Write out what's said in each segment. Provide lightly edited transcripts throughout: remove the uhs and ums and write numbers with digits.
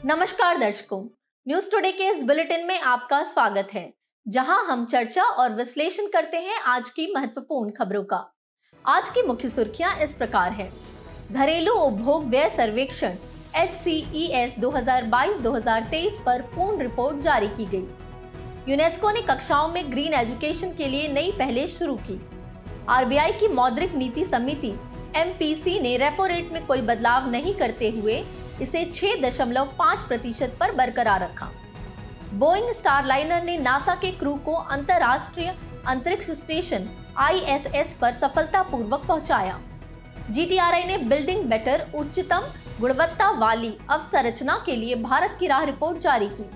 नमस्कार दर्शकों, news today के इस बुलेटिन में आपका स्वागत है, जहां हम चर्चा और विश्लेषण करते हैं आज की महत्वपूर्ण खबरों का। आज की मुख्य सुर्खियां इस प्रकार हैं। घरेलू उपभोग व्यय सर्वेक्षण HCES 2022-2023 पर पूर्ण रिपोर्ट जारी की गई। यूनेस्को ने कक्षाओं में ग्रीन एजुकेशन के लिए नई पहलें शुरू की। RBI की मौद्रिक नीति समिति MPC ने रेपो रेट में कोई बदलाव नहीं करते हुए इसे 6.5% पर बरकरार रखा। बोइंग स्टारलाइनर ने नासा के क्रू को अंतरराष्ट्रीय अंतरिक्ष स्टेशन ISS पर सफलतापूर्वक पहुंचाया। GTRI ने बिल्डिंग बेटर उच्चतम गुणवत्ता वाली अवसंरचना के लिए भारत की राह रिपोर्ट जारी की।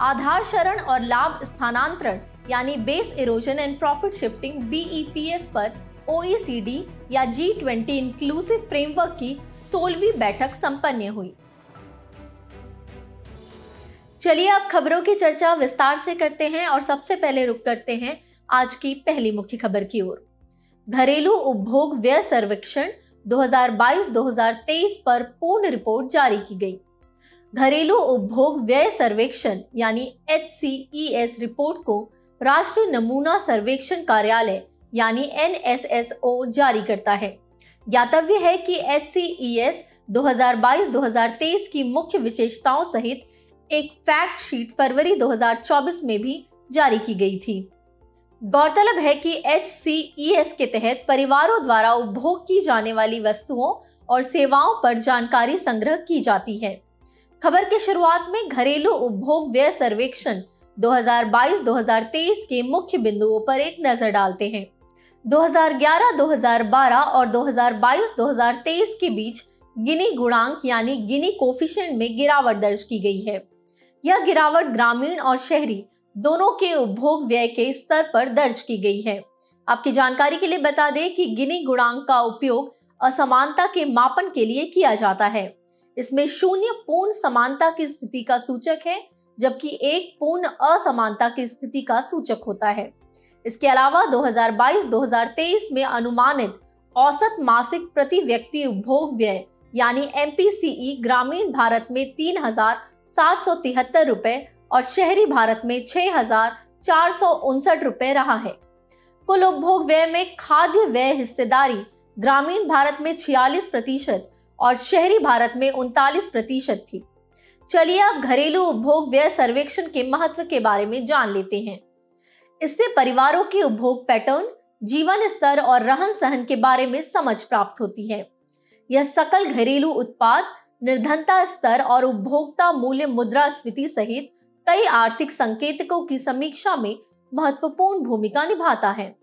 आधार शरण और लाभ स्थानांतरण यानी base erosion and profit shifting BEPS पर OECD या G20 इंक्लूसिव फ्रेमवर्क की 16वीं बैठक संपन्न हुई। चलिए अब खबरों की चर्चा विस्तार से करते हैं और सबसे पहले रुक करते हैं आज की पहली मुख्य खबर की ओर। घरेलू उपभोग व्यय सर्वेक्षण 2022-2023 पर पूर्ण रिपोर्ट जारी की गई। घरेलू उपभोग व्यय सर्वेक्षण यानी HCES रिपोर्ट को राष्ट्रीय नमूना सर्वेक्षण कार्यालय यानी NSSO जारी करता है। ज्ञातव्य है कि HCES 2022-2023 की मुख्य विशेषताओं सहित एक फैक्ट शीट फरवरी 2024 में भी जारी की गई थी। गौरतलब है कि HCES के तहत परिवारों द्वारा उपभोग की जाने वाली वस्तुओं और सेवाओं पर जानकारी संग्रह की जाती है। खबर की शुरुआत में घरेलू उपभोग व्यय सर्वेक्षण 2022-2023 के मुख्य बिंदुओं पर एक नजर डालते हैं। 2011-2012 और 2022-2023 के बीच गिनी गुणांक यानी गिनी कोफिशिएंट में गिरावट दर्ज की गई है। यह गिरावट ग्रामीण और शहरी दोनों के उपभोग व्यय के स्तर पर दर्ज की गई है। आपकी जानकारी के लिए बता दें कि गिनी गुणांक का उपयोग असमानता के मापन के लिए किया जाता है। इसमें 0 पूर्ण समानता की स्थिति का सूचक है, जबकि 1 पूर्ण असमानता की स्थिति का सूचक होता है। इसके अलावा 2022-2023 में अनुमानित औसत मासिक प्रति व्यक्ति उपभोग व्यय यानी MPCE ग्रामीण भारत में 3,773 रुपए और शहरी भारत में 6,459 रुपए रहा है। कुल उपभोग व्यय में खाद्य व्यय हिस्सेदारी ग्रामीण भारत में 46% और शहरी भारत में 39% थी। चलिए अब घरेलू उपभोग व्यय सर्वेक्षण के महत्व के बारे में जान लेते हैं। इससे परिवारों के उपभोग पैटर्न, जीवन स्तर और रहन सहन के बारे में समझ प्राप्त होती है। यह सकल घरेलू उत्पाद, निर्धनता स्तर और उपभोक्ता मूल्य मुद्रास्फीति सहित कई आर्थिक संकेतकों की समीक्षा में महत्वपूर्ण भूमिका निभाता है।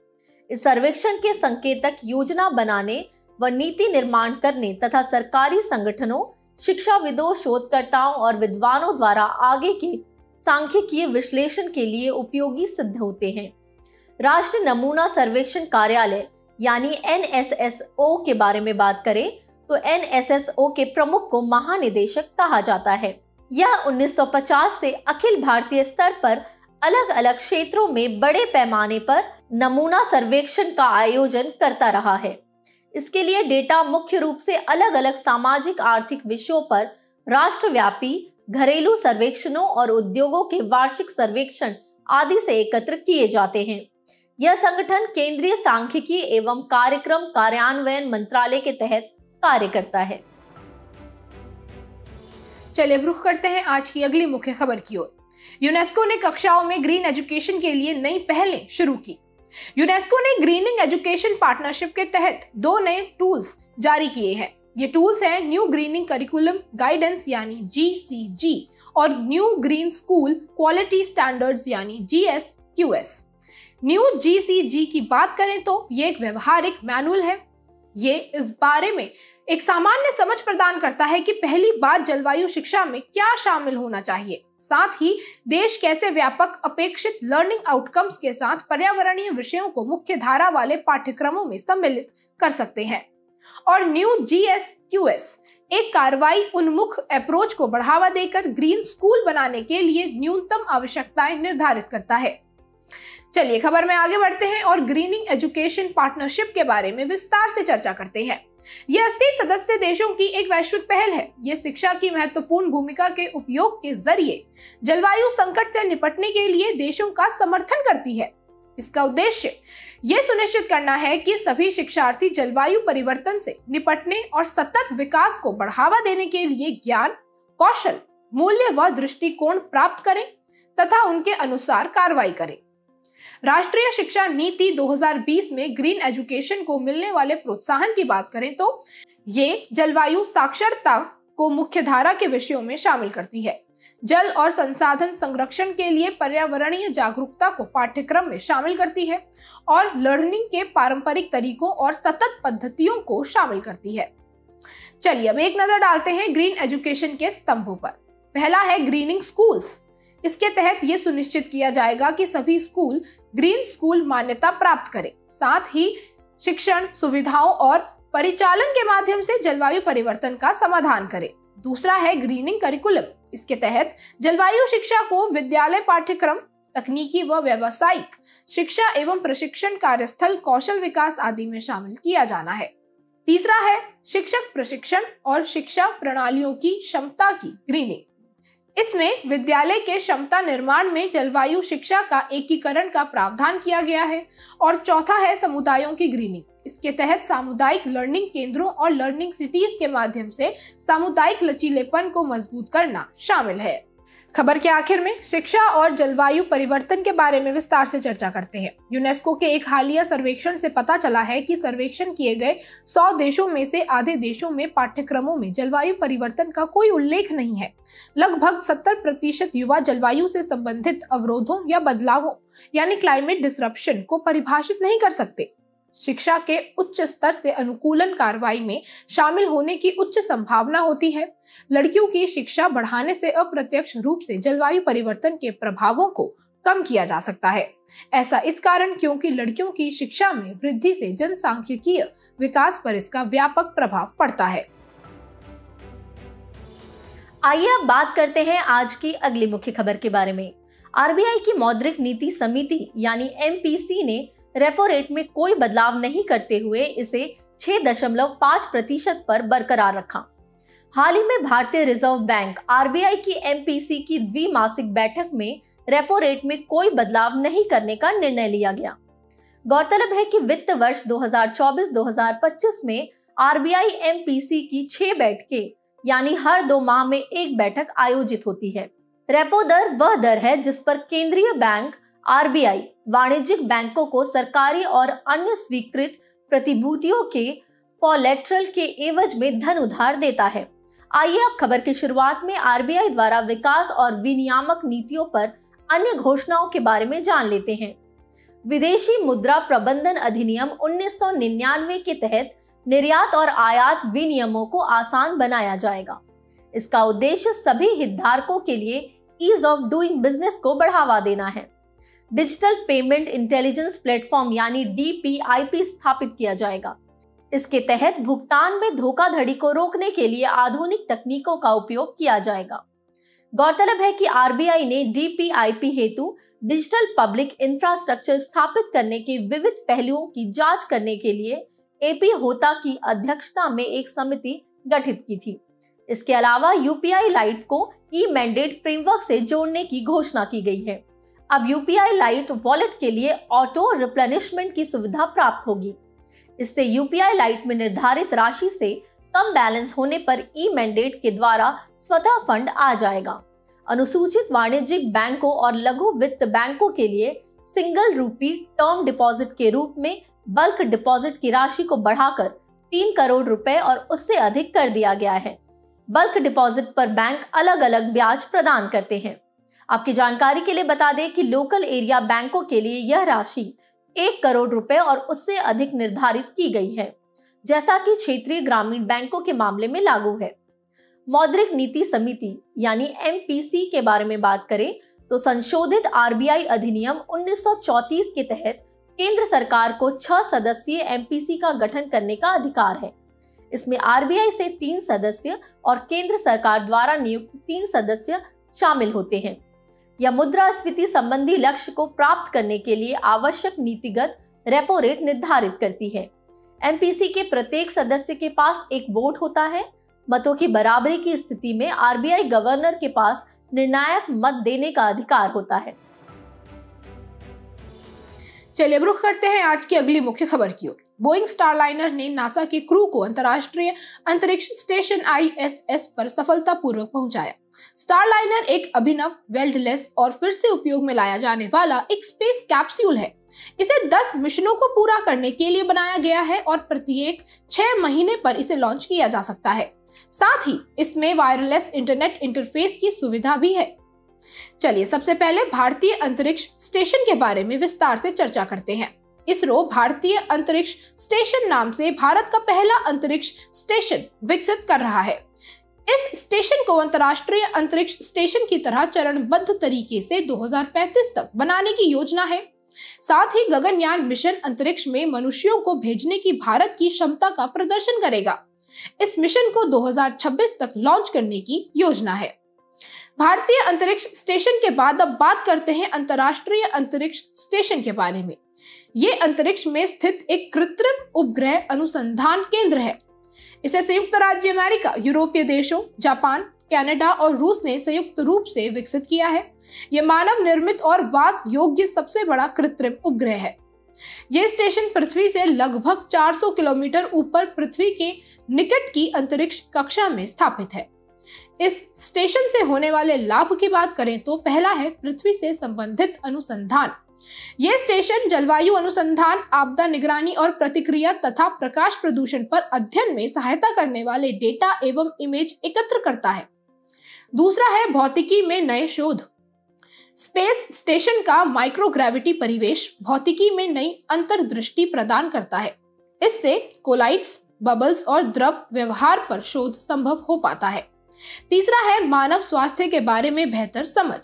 इस सर्वेक्षण के संकेतक योजना बनाने व नीति निर्माण करने तथा सरकारी संगठनों, शिक्षाविदों, शोधकर्ताओं और विद्वानों द्वारा आगे के सांख्यिकीय विश्लेषण के लिए उपयोगी सिद्ध होते हैं। राष्ट्रीय नमूना सर्वेक्षण कार्यालय यानी NSSO के बारे में बात करें तो NSSO के प्रमुख को महानिदेशक कहा जाता है। यह 1950 से अखिल भारतीय स्तर पर अलग अलग क्षेत्रों में बड़े पैमाने पर नमूना सर्वेक्षण का आयोजन करता रहा है। इसके लिए डेटा मुख्य रूप से अलग अलग सामाजिक आर्थिक विषयों पर राष्ट्रव्यापी घरेलू सर्वेक्षणों और उद्योगों के वार्षिक सर्वेक्षण आदि से एकत्र किए जाते हैं। यह संगठन केंद्रीय सांख्यिकी एवं कार्यक्रम कार्यान्वयन मंत्रालय के तहत कार्य करता है। चलिए रुख करते हैं आज की अगली मुख्य खबर की ओर। यूनेस्को ने कक्षाओं में ग्रीन एजुकेशन के लिए नई पहलें शुरू की। यूनेस्को ने ग्रीनिंग एजुकेशन पार्टनरशिप के तहत 2 नए टूल्स जारी किए हैं। ये टूल्स हैं न्यू ग्रीनिंग करिकुलम गाइडेंस यानी GCG और new green school quality standards यानी GSQS। न्यू GCG की बात करें तो ये एक व्यवहारिक मैनुअल है। ये इस बारे में एक सामान्य समझ प्रदान करता है कि पहली बार जलवायु शिक्षा में क्या शामिल होना चाहिए, साथ ही देश कैसे व्यापक अपेक्षित लर्निंग आउटकम्स के साथ पर्यावरणीय विषयों को मुख्य धारा वाले पाठ्यक्रमों में सम्मिलित कर सकते हैं। और न्यू GSQS एक कार्रवाई उन्मुख अप्रोच को बढ़ावा देकर ग्रीन स्कूल बनाने के लिए न्यूनतम आवश्यकताएं निर्धारित करता है। चलिए खबर में आगे बढ़ते हैं और ग्रीनिंग एजुकेशन पार्टनरशिप के बारे में विस्तार से चर्चा करते हैं। यह 80 सदस्य देशों की एक वैश्विक पहल है। यह शिक्षा की महत्वपूर्ण भूमिका के उपयोग के जरिए जलवायु संकट से निपटने के लिए देशों का समर्थन करती है। इसका उद्देश्य यह सुनिश्चित करना है कि सभी शिक्षार्थी जलवायु परिवर्तन से निपटने और सतत विकास को बढ़ावा देने के लिए ज्ञान, कौशल, मूल्य व दृष्टिकोण प्राप्त करें तथा उनके अनुसार कार्रवाई करें। राष्ट्रीय शिक्षा नीति 2020 में ग्रीन एजुकेशन को मिलने वाले प्रोत्साहन की बात करें तो ये जलवायु साक्षरता को मुख्यधारा के विषयों में शामिल करती है। जल और संसाधन संरक्षण के लिए पर्यावरणीय जागरूकता को पाठ्यक्रम में शामिल करती है और लर्निंग के पारंपरिक तरीकों और सतत पद्धतियों को शामिल करती है। चलिए अब एक नजर डालते हैं ग्रीन एजुकेशन के स्तंभों पर। पहला है ग्रीनिंग स्कूल्स। इसके तहत ये सुनिश्चित किया जाएगा कि सभी स्कूल ग्रीन स्कूल मान्यता प्राप्त करें, साथ ही शिक्षण सुविधाओं और परिचालन के माध्यम से जलवायु परिवर्तन का समाधान करें। दूसरा है ग्रीनिंग करिकुलम। इसके तहत जलवायु शिक्षा को विद्यालय पाठ्यक्रम, तकनीकी व व्यावसायिक शिक्षा एवं प्रशिक्षण, कार्यस्थल कौशल विकास आदि में शामिल किया जाना है। तीसरा है शिक्षक प्रशिक्षण और शिक्षा प्रणालियों की क्षमता की ग्रीनिंग। इसमें विद्यालय के क्षमता निर्माण में जलवायु शिक्षा का एकीकरण का प्रावधान किया गया है। और चौथा है समुदायों की ग्रीनिंग। इसके तहत सामुदायिक लर्निंग केंद्रों और लर्निंग सिटीज के माध्यम से सामुदायिक लचीलेपन को मजबूत करना शामिल है। खबर के आखिर में शिक्षा और जलवायु परिवर्तन के बारे में विस्तार से चर्चा करते हैं। यूनेस्को के एक हालिया सर्वेक्षण से पता चला है कि सर्वेक्षण किए गए 100 देशों में से आधे देशों में पाठ्यक्रमों में जलवायु परिवर्तन का कोई उल्लेख नहीं है। लगभग 70% युवा जलवायु से संबंधित अवरोधों या बदलावों यानी क्लाइमेट डिसरप्शन को परिभाषित नहीं कर सकते। शिक्षा के उच्च स्तर से अनुकूलन कार्रवाई में शामिल होने की उच्च संभावना होती है। लड़कियों की शिक्षा बढ़ाने से अप्रत्यक्ष रूप से जलवायु परिवर्तन के प्रभावों को कम किया जा सकता है। ऐसा इस कारण क्योंकि लड़कियों की शिक्षा में वृद्धि से जनसांख्यिकीय विकास पर इसका व्यापक प्रभाव पड़ता है। आइए अब बात करते हैं आज की अगली मुख्य खबर के बारे में। आरबीआई की मौद्रिक नीति समिति यानी एमपीसी ने रेपो रेट में कोई बदलाव नहीं करते हुए इसे 6.5% पर बरकरार रखा। हाल ही में भारतीय रिजर्व बैंक आरबीआई की एमपीसी की द्विमासिक बैठक में रेपो रेट में कोई बदलाव नहीं करने का निर्णय लिया गया। गौरतलब है कि वित्त वर्ष 2024-2025 में आरबीआई एमपीसी की 6 बैठकें यानी हर 2 माह में एक बैठक आयोजित होती है। रेपो दर वह दर है जिस पर केंद्रीय बैंक आरबीआई वाणिज्यिक बैंकों को सरकारी और अन्य स्वीकृत प्रतिभूतियों के कोलैटरल के एवज में धन उधार देता है। आइए अब खबर की शुरुआत में आरबीआई द्वारा विकास और विनियामक नीतियों पर अन्य घोषणाओं के बारे में जान लेते हैं। विदेशी मुद्रा प्रबंधन अधिनियम 1999 के तहत निर्यात और आयात विनियमों को आसान बनाया जाएगा। इसका उद्देश्य सभी हितधारकों के लिए ईज ऑफ डूइंग बिजनेस को बढ़ावा देना है। डिजिटल पेमेंट इंटेलिजेंस प्लेटफॉर्म यानी डीपीआईपी स्थापित किया जाएगा। इसके तहत भुगतान में धोखाधड़ी को रोकने के लिए आधुनिक तकनीकों का उपयोग किया जाएगा। गौरतलब है कि आरबीआई ने डीपीआईपी हेतु डिजिटल पब्लिक इंफ्रास्ट्रक्चर स्थापित करने के विविध पहलुओं की जांच करने के लिए एपी होता की अध्यक्षता में एक समिति गठित की थी। इसके अलावा यूपीआई लाइट को ई मैंडेट फ्रेमवर्क से जोड़ने की घोषणा की गई है। अब यूपीआई लाइट वॉलेट के लिए ऑटो रिप्लेनिशमेंट की सुविधा प्राप्त होगी। इससे यूपीआई लाइट में निर्धारित राशि से कम बैलेंस होने पर ई मैंडेट के द्वारा स्वतः फंड आ जाएगा। अनुसूचित वाणिज्यिक बैंकों और लघु वित्त बैंकों के लिए सिंगल रूपी टर्म डिपॉजिट के रूप में बल्क डिपॉजिट की राशि को बढ़ाकर 3 करोड़ रुपए और उससे अधिक कर दिया गया है। बल्क डिपॉजिट पर बैंक अलग अलग ब्याज प्रदान करते हैं। आपकी जानकारी के लिए बता दें कि लोकल एरिया बैंकों के लिए यह राशि 1 करोड़ रुपए और उससे अधिक निर्धारित की गई है, जैसा कि क्षेत्रीय ग्रामीण बैंकों के मामले में लागू है। मौद्रिक नीति समिति यानी एमपीसी के बारे में बात करें तो संशोधित आरबीआई अधिनियम 1934 के तहत केंद्र सरकार को 6 सदस्यीय एमपीसी का गठन करने का अधिकार है। इसमें आरबीआई से 3 सदस्य और केंद्र सरकार द्वारा नियुक्त 3 सदस्य शामिल होते हैं। या मुद्रास्फीति संबंधी लक्ष्य को प्राप्त करने के लिए आवश्यक नीतिगत रेपो रेट निर्धारित करती है। एमपीसी के प्रत्येक सदस्य के पास एक वोट होता है। मतों की बराबरी की स्थिति में आरबीआई गवर्नर के पास निर्णायक मत देने का अधिकार होता है। चलिए अब रुख करते हैं आज की अगली मुख्य खबर की ओर। बोइंग स्टारलाइनर ने नासा के क्रू को अंतर्राष्ट्रीय अंतरिक्ष स्टेशन ISS पर सफलतापूर्वक पहुंचाया। स्टारलाइनर एक अभिनव, वेल्डलेस और फिर से उपयोग में लाया जाने वाला एक स्पेस कैप्सूल है। इसे 10 मिशनों को पूरा करने के लिए बनाया गया है और प्रत्येक 6 महीने पर इसे लॉन्च किया जा सकता है। साथ ही इसमें वायरलेस इंटरनेट इंटरफेस की सुविधा भी है। चलिए सबसे पहले भारतीय अंतरिक्ष स्टेशन के बारे में विस्तार से चर्चा करते हैं। इसरो भारतीय अंतरिक्ष स्टेशन नाम से भारत का पहला अंतरिक्ष स्टेशन विकसित कर रहा है। इस स्टेशन को अंतर्राष्ट्रीय अंतरिक्ष स्टेशन की तरह चरणबद्ध तरीके से 2035 तक बनाने की योजना है। साथ ही गगनयान मिशन अंतरिक्ष में मनुष्यों को भेजने की भारत की क्षमता का प्रदर्शन करेगा। इस मिशन को 2026 तक लॉन्च करने की योजना है। भारतीय अंतरिक्ष स्टेशन के बाद अब बात करते हैं अंतर्राष्ट्रीय अंतरिक्ष स्टेशन के बारे में। ये अंतरिक्ष में स्थित एक कृत्रिम उपग्रह अनुसंधान केंद्र है। इसे संयुक्त राज्य अमेरिका, यूरोपीय देशों, जापान, कनाडा और रूस ने संयुक्त रूप से विकसित किया है। यह मानव निर्मित और वास योग्य सबसे बड़ा कृत्रिम उपग्रह है। यह स्टेशन पृथ्वी से लगभग 400 किलोमीटर ऊपर पृथ्वी के निकट की अंतरिक्ष कक्षा में स्थापित है। इस स्टेशन से होने वाले लाभ की बात करें तो पहला है पृथ्वी से संबंधित अनुसंधान। यह स्टेशन जलवायु अनुसंधान, आपदा निगरानी और प्रतिक्रिया तथा प्रकाश प्रदूषण पर अध्ययन में सहायता करने वाले डेटा एवं इमेज एकत्र करता है। दूसरा है भौतिकी में नए शोध। स्पेस स्टेशन का माइक्रोग्रेविटी परिवेश भौतिकी में नई अंतर्दृष्टि प्रदान करता है। इससे कोलाइड्स, बबल्स और द्रव व्यवहार पर शोध संभव हो पाता है। तीसरा है मानव स्वास्थ्य के बारे में बेहतर समझ।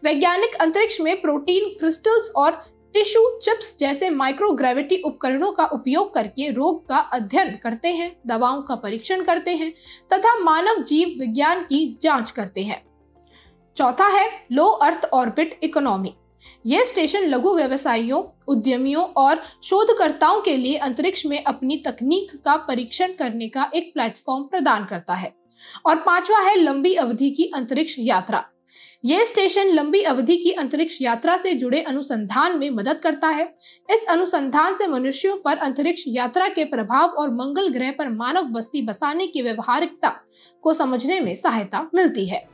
वैज्ञानिक अंतरिक्ष में प्रोटीन क्रिस्टल्स और टिश्यू चिप्स जैसे माइक्रोग्रेविटी उपकरणों का उपयोग करके रोग का अध्ययन करते हैं, दवाओं का परीक्षण करते हैं तथा मानव जीव विज्ञान की जांच करते हैं। चौथा है लो अर्थ ऑर्बिट इकोनॉमी। यह स्टेशन लघु व्यवसायियों, उद्यमियों और शोधकर्ताओं के लिए अंतरिक्ष में अपनी तकनीक का परीक्षण करने का एक प्लेटफॉर्म प्रदान करता है। और पांचवा है लंबी अवधि की अंतरिक्ष यात्रा। यह स्टेशन लंबी अवधि की अंतरिक्ष यात्रा से जुड़े अनुसंधान में मदद करता है। इस अनुसंधान से मनुष्यों पर अंतरिक्ष यात्रा के प्रभाव और मंगल ग्रह पर मानव बस्ती बसाने की व्यवहारिकता को समझने में सहायता मिलती है।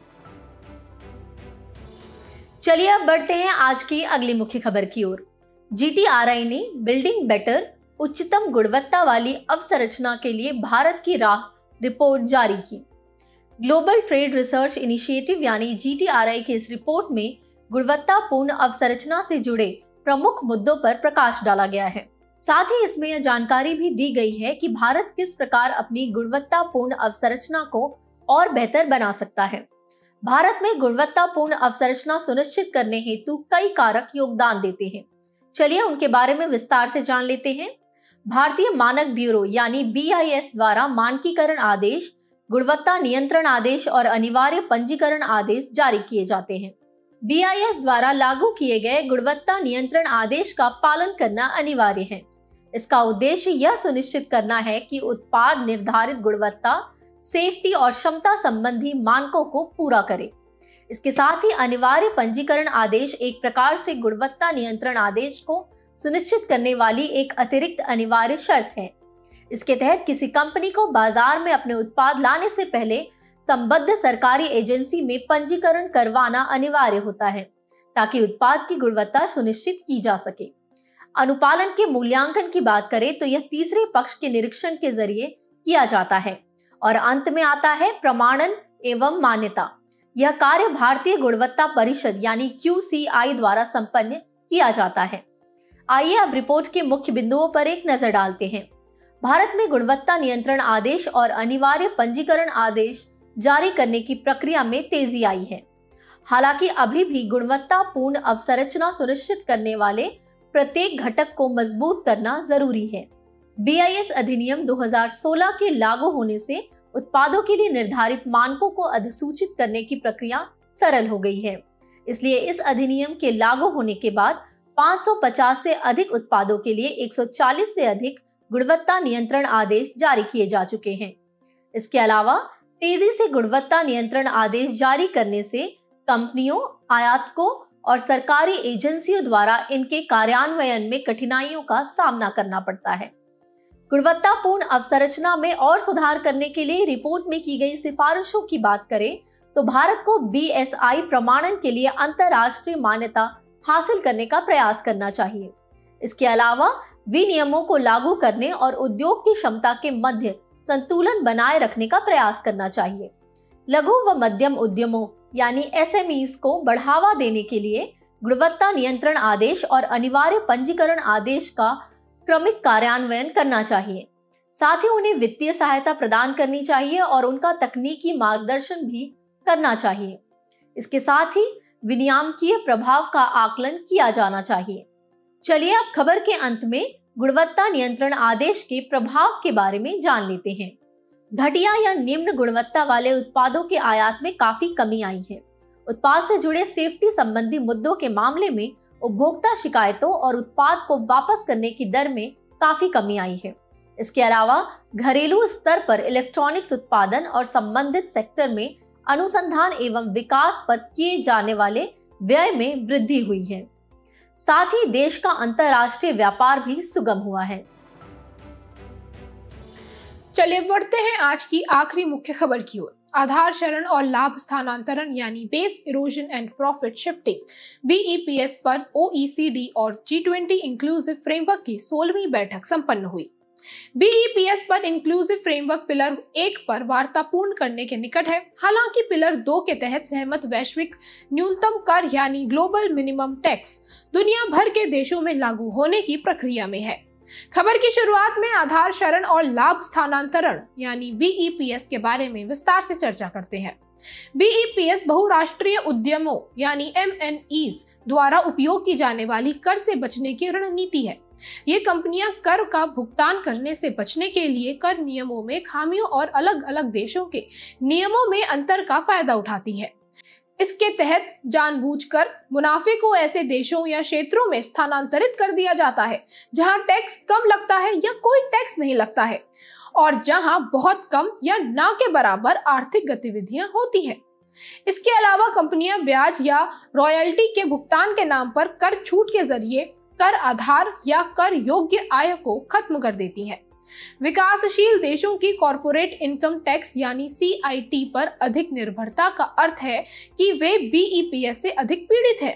चलिए अब बढ़ते हैं आज की अगली मुख्य खबर की ओर। GTRI ने बिल्डिंग बेटर उच्चतम गुणवत्ता वाली अवसंरचना के लिए भारत की राह रिपोर्ट जारी की। ग्लोबल ट्रेड रिसर्च इनिशिएटिव यानी GTRI की इस रिपोर्ट में गुणवत्तापूर्ण अवसंरचना से जुड़े प्रमुख मुद्दों पर प्रकाश डाला गया है। साथ ही इसमें यह जानकारी भी दी गई है कि भारत किस प्रकार अपनी गुणवत्तापूर्ण अवसंरचना को और बेहतर बना सकता है। भारत में गुणवत्तापूर्ण अवसंरचना सुनिश्चित करने हेतु कई कारक योगदान देते हैं। चलिए उनके बारे में विस्तार से जान लेते हैं। भारतीय मानक ब्यूरो यानी BIS द्वारा मानकीकरण आदेश, गुणवत्ता नियंत्रण आदेश और अनिवार्य पंजीकरण आदेश जारी किए जाते हैं। BIS द्वारा लागू किए गए गुणवत्ता नियंत्रण आदेश का पालन करना अनिवार्य है। इसका उद्देश्य यह सुनिश्चित करना है कि उत्पाद निर्धारित गुणवत्ता, सेफ्टी और क्षमता संबंधी मानकों को पूरा करे। इसके साथ ही अनिवार्य पंजीकरण आदेश एक प्रकार से गुणवत्ता नियंत्रण आदेश को सुनिश्चित करने वाली एक अतिरिक्त अनिवार्य शर्त है। इसके तहत किसी कंपनी को बाजार में अपने उत्पाद लाने से पहले संबद्ध सरकारी एजेंसी में पंजीकरण करवाना अनिवार्य होता है, ताकि उत्पाद की गुणवत्ता सुनिश्चित की जा सके। अनुपालन के मूल्यांकन की बात करें तो यह तीसरे पक्ष के निरीक्षण के जरिए किया जाता है और अंत में आता है प्रमाणन एवं मान्यता। यह कार्य भारतीय गुणवत्ता परिषद यानी QCI द्वारा संपन्न किया जाता है। आइए अब रिपोर्ट के मुख्य बिंदुओं पर एक नजर डालते हैं। भारत में गुणवत्ता नियंत्रण आदेश और अनिवार्य पंजीकरण आदेश जारी करने की प्रक्रिया में तेजी आई है। हालांकि अभी भी गुणवत्तापूर्ण अवसंरचना सुनिश्चित करने वाले प्रत्येक घटक को मजबूत करना जरूरी है। BIS अधिनियम 2016 के लागू होने से उत्पादों के लिए निर्धारित मानकों को अधिसूचित करने की प्रक्रिया सरल हो गई है। इसलिए इस अधिनियम के लागू होने के बाद 550 से अधिक उत्पादों के लिए 140 से अधिक गुणवत्ता नियंत्रण आदेश जारी किए जा चुके हैं। इसके अलावा तेजी से गुणवत्ता नियंत्रण आदेश जारी करने से कंपनियों, आयातकों और सरकारी एजेंसियों द्वारा इनके कार्यान्वयन में कठिनाइयों का सामना करना पड़ता है। गुणवत्तापूर्ण अवसंरचना में और सुधार करने के लिए रिपोर्ट में की गई सिफारिशों की बात करें तो भारत को BSI प्रमाणन के लिए अंतर्राष्ट्रीय मान्यता हासिल करने का प्रयास करना चाहिए। इसके अलावा विनियमों को लागू करने और उद्योग की क्षमता के मध्य संतुलन बनाए रखने का प्रयास करना चाहिए। लघु व मध्यम उद्यमों यानी SMEs को बढ़ावा देने के लिए गुणवत्ता नियंत्रण आदेश और अनिवार्य पंजीकरण आदेश का क्रमिक कार्यान्वयन करना चाहिए। साथ ही उन्हें वित्तीय सहायता प्रदान करनी चाहिए और उनका तकनीकी मार्गदर्शन भी करना चाहिए। इसके साथ ही विनियामकीय प्रभाव का आकलन किया जाना चाहिए। चलिए अब खबर के अंत में गुणवत्ता नियंत्रण आदेश के प्रभाव के बारे में जान लेते हैं। घटिया या निम्न गुणवत्ता वाले उत्पादों के आयात में काफी कमी आई है। उत्पाद से जुड़े सेफ्टी संबंधी मुद्दों के मामले में उपभोक्ता शिकायतों और उत्पाद को वापस करने की दर में काफी कमी आई है। इसके अलावा घरेलू स्तर पर इलेक्ट्रॉनिक्स उत्पादन और संबंधित सेक्टर में अनुसंधान एवं विकास पर किए जाने वाले व्यय में वृद्धि हुई है। साथ ही देश का अंतर्राष्ट्रीय व्यापार भी सुगम हुआ है। चलिए बढ़ते हैं आज की आखिरी मुख्य खबर की ओर। आधार शरण और लाभ स्थानांतरण यानी base erosion and profit shifting BEPS पर OECD और G20 इंक्लूसिव फ्रेमवर्क की 16वीं बैठक संपन्न हुई। BEPS पर इंक्लूसिव फ्रेमवर्क पिलर 1 पर वार्ता पूर्ण करने के निकट है। हालांकि पिलर 2 के तहत सहमत वैश्विक न्यूनतम कर यानी ग्लोबल मिनिमम टैक्स दुनिया भर के देशों में लागू होने की प्रक्रिया में है। खबर की शुरुआत में आधार शरण और लाभ स्थानांतरण यानी BEPS के बारे में विस्तार से चर्चा करते हैं। BEPS बहुराष्ट्रीय उद्यमों यानी MNEs द्वारा उपयोग की जाने वाली कर से बचने की रणनीति है। ये कंपनियां कर का भुगतान करने से बचने के लिए कर नियमों में खामियों और अलग अलग देशों के नियमों में अंतर का फायदा उठाती हैं। इसके तहत जानबूझकर मुनाफे को ऐसे देशों या क्षेत्रों में स्थानांतरित कर दिया जाता है जहां टैक्स कम लगता है या कोई टैक्स नहीं लगता है और जहां बहुत कम या ना के बराबर आर्थिक गतिविधियां होती हैं। इसके अलावा कंपनियां ब्याज या रॉयल्टी के भुगतान के नाम पर कर छूट के जरिए कर आधार या कर योग्य आय को खत्म कर देती हैं। विकासशील देशों की कॉर्पोरेट इनकम टैक्स यानी CIT पर अधिक निर्भरता का अर्थ है कि वे BEPS से अधिक पीड़ित हैं।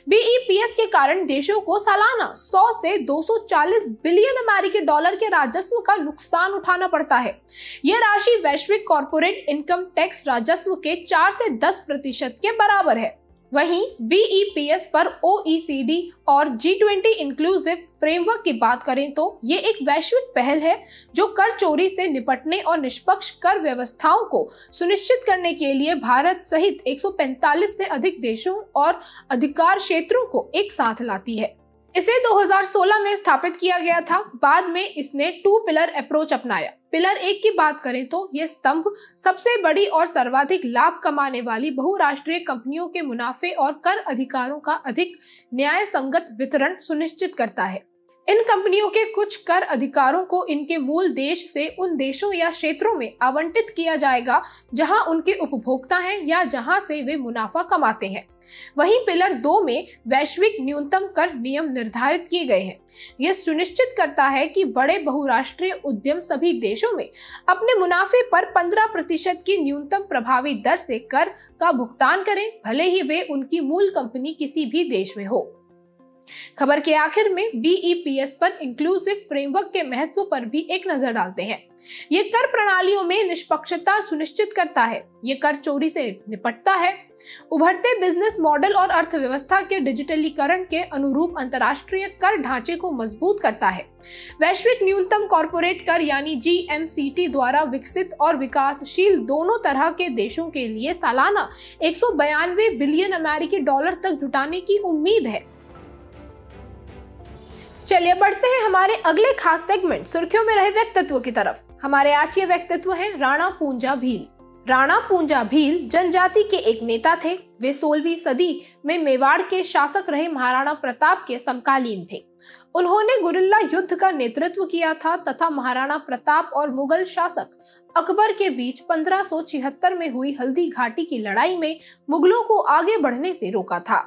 BEPS के कारण देशों को सालाना 100 से 240 बिलियन अमेरिकी डॉलर के राजस्व का नुकसान उठाना पड़ता है। यह राशि वैश्विक कॉर्पोरेट इनकम टैक्स राजस्व के 4 से 10% के बराबर है। वहीं BEPS पर OECD और G20 इंक्लूसिव फ्रेमवर्क की बात करें तो ये एक वैश्विक पहल है जो कर चोरी से निपटने और निष्पक्ष कर व्यवस्थाओं को सुनिश्चित करने के लिए भारत सहित 145 से अधिक देशों और अधिकार क्षेत्रों को एक साथ लाती है। इसे 2016 में स्थापित किया गया था। बाद में इसने 2 पिलर अप्रोच अपनाया। पिलर 1 की बात करें तो यह स्तंभ सबसे बड़ी और सर्वाधिक लाभ कमाने वाली बहुराष्ट्रीय कंपनियों के मुनाफे और कर अधिकारों का अधिक न्याय संगत वितरण सुनिश्चित करता है। इन कंपनियों के कुछ कर अधिकारों को इनके मूल देश से उन देशों या क्षेत्रों में आवंटित किया जाएगा जहां उनके उपभोक्ता हैं या जहां से वे मुनाफा कमाते हैं। वहीं पिलर 2 में वैश्विक न्यूनतम कर नियम निर्धारित किए गए हैं। यह सुनिश्चित करता है कि बड़े बहुराष्ट्रीय उद्यम सभी देशों में अपने मुनाफे पर 15% की न्यूनतम प्रभावी दर से कर का भुगतान करें, भले ही वे उनकी मूल कंपनी किसी भी देश में हो। खबर के आखिर में BEPS पर इंक्लूसिव फ्रेमवर्क के महत्व पर भी एक नजर डालते हैं। ये कर प्रणालियों में निष्पक्षता सुनिश्चित करता है, ये कर चोरी से निपटता है, उभरते बिजनेस मॉडल और अर्थव्यवस्था के डिजिटलीकरण के अनुरूप अंतर्राष्ट्रीय कर ढांचे को मजबूत करता है। वैश्विक न्यूनतम कॉर्पोरेट कर यानी GMCT द्वारा विकसित और विकासशील दोनों तरह के देशों के लिए सालाना 192 बिलियन अमेरिकी डॉलर तक जुटाने की उम्मीद है। चलिए बढ़ते हैं हमारे अगले खास सेगमेंट सुर्खियों में रहे व्यक्तित्व की तरफ। हमारे आज के व्यक्तित्व हैं राणा पूंजा भील। राणा पूंजा भील जनजाति के एक नेता थे। वे 16वीं सदी में मेवाड़ के शासक रहे महाराणा प्रताप के समकालीन थे। उन्होंने गुरिल्ला युद्ध का नेतृत्व किया था तथा महाराणा प्रताप और मुगल शासक अकबर के बीच 1576 में हुई हल्दी घाटी की लड़ाई में मुगलों को आगे बढ़ने से रोका था।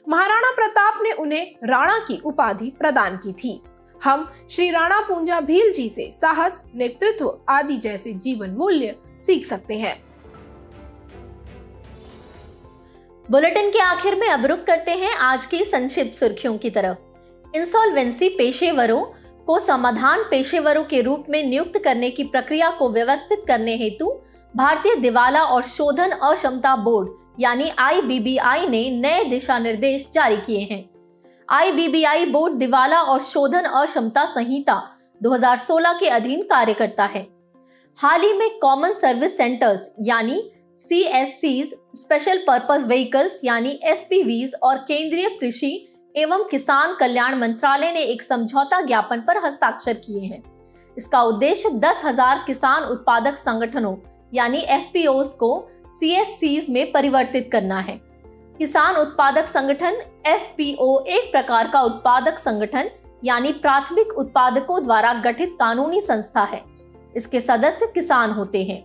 महाराणा प्रताप ने उन्हें राणा की उपाधि प्रदान की थी। हम श्री राणा पूंजा भील जी से साहस, नेतृत्व आदि जैसे जीवन मूल्य सीख सकते हैं। बुलेटिन के आखिर में अब रुक करते हैं आज की संक्षिप्त सुर्खियों की तरफ। इंसॉल्वेंसी पेशेवरों को समाधान पेशेवरों के रूप में नियुक्त करने की प्रक्रिया को व्यवस्थित करने हेतु भारतीय दिवाला और शोधन अक्षमता बोर्ड यानी IBBI ने नए दिशा निर्देश जारी किए हैं। IBBI बोर्ड दिवाला और शोधन अक्षमता संहिता 2016 के अधीन कार्य करता है। हाल ही में कॉमन सर्विस सेंटर्स यानी CSCs, स्पेशल पर्पस व्हीकल्स यानी SPVs और केंद्रीय कृषि एवं किसान कल्याण मंत्रालय ने एक समझौता ज्ञापन पर हस्ताक्षर किए हैं। इसका उद्देश्य 10,000 किसान उत्पादक संगठनों यानी FPOs को CSCs में परिवर्तित करना है। किसान उत्पादक संगठन FPO एक प्रकार का उत्पादक संगठन यानी प्राथमिक उत्पादकों द्वारा गठित कानूनी संस्था है। इसके सदस्य किसान होते हैं।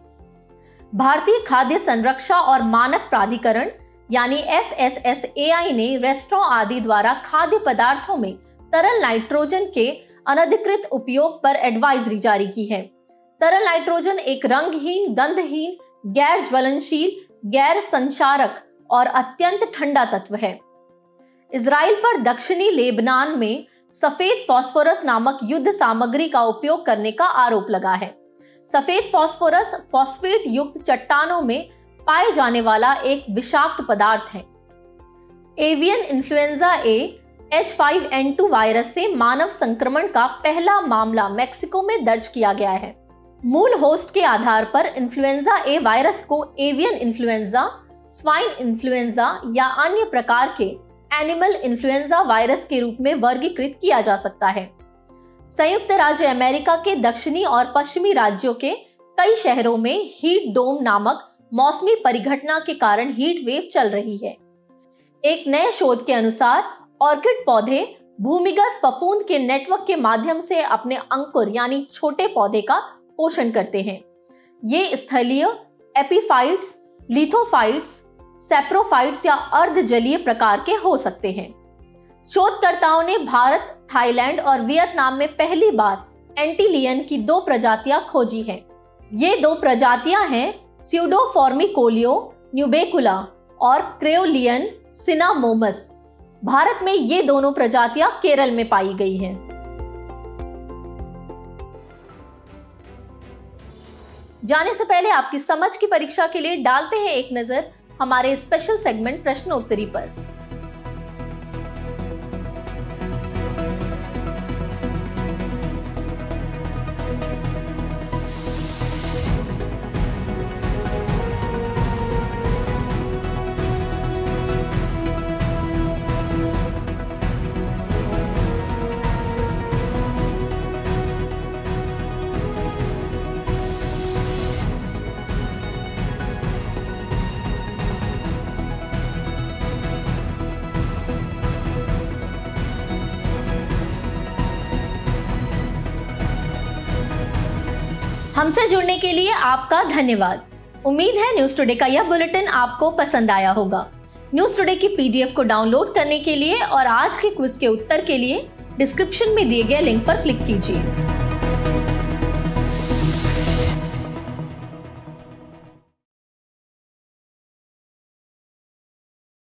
भारतीय खाद्य संरक्षा और मानक प्राधिकरण यानी FSSAI ने रेस्टोरेंट आदि द्वारा खाद्य पदार्थों में तरल नाइट्रोजन के अनधिकृत उपयोग पर एडवाइजरी जारी की है। तरल नाइट्रोजन एक रंगहीन, गंधहीन, गैर ज्वलनशील, गैर संचारक और अत्यंत ठंडा तत्व है। इजराइल पर दक्षिणी लेबनान में सफेद फास्फोरस नामक युद्ध सामग्री का उपयोग करने का आरोप लगा है। सफेद फास्फोरस फॉस्फेट युक्त चट्टानों में पाए जाने वाला एक विषाक्त पदार्थ है। Avian influenza A H5N2 virus से मानव संक्रमण का पहला मामला मेक्सिको में दर्ज किया गया है। मूल होस्ट के आधार पर इन्फ्लुएंजा A वायरस को एवियन इन्फ्लुएंजा, स्वाइन इन्फ्लुएंजा या अन्य प्रकार के एनिमल इन्फ्लुएंजा वायरस के रूप में वर्गीकृत किया जा सकता है। संयुक्त राज्य अमेरिका के दक्षिणी और पश्चिमी राज्यों के कई शहरों में हीट डोम नामक मौसमी परिघटना के कारण हीट वेव चल रही है। एक नए शोध के अनुसार ऑर्किड पौधे भूमिगत फफूंद के नेटवर्क के माध्यम से अपने अंकुर यानी छोटे पौधे का पोषण करते हैं। ये स्थलीय एपीफाइट्स, लिथोफाइट्स, सेप्रोफाइट्स या अर्धजलीय प्रकार के हो सकते हैं। शोधकर्ताओं ने भारत, थाईलैंड और वियतनाम में पहली बार एंटीलियन की 2 प्रजातियां खोजी हैं। ये 2 प्रजातियां हैं स्यूडोफॉर्मिकोलियो न्यूबेकुला और क्रेओलियन सिनामोमस। भारत में ये दोनों प्रजातियां केरल में पाई गई हैं। जाने से पहले आपकी समझ की परीक्षा के लिए डालते हैं एक नजर हमारे स्पेशल सेगमेंट प्रश्नोत्तरी पर। हमसे जुड़ने के लिए आपका धन्यवाद। उम्मीद है न्यूज टुडे का यह बुलेटिन आपको पसंद आया होगा। न्यूज टुडे की PDF को डाउनलोड करने के लिए और आज के क्विज के उत्तर के लिए डिस्क्रिप्शन में दिए गए लिंक पर क्लिक कीजिए।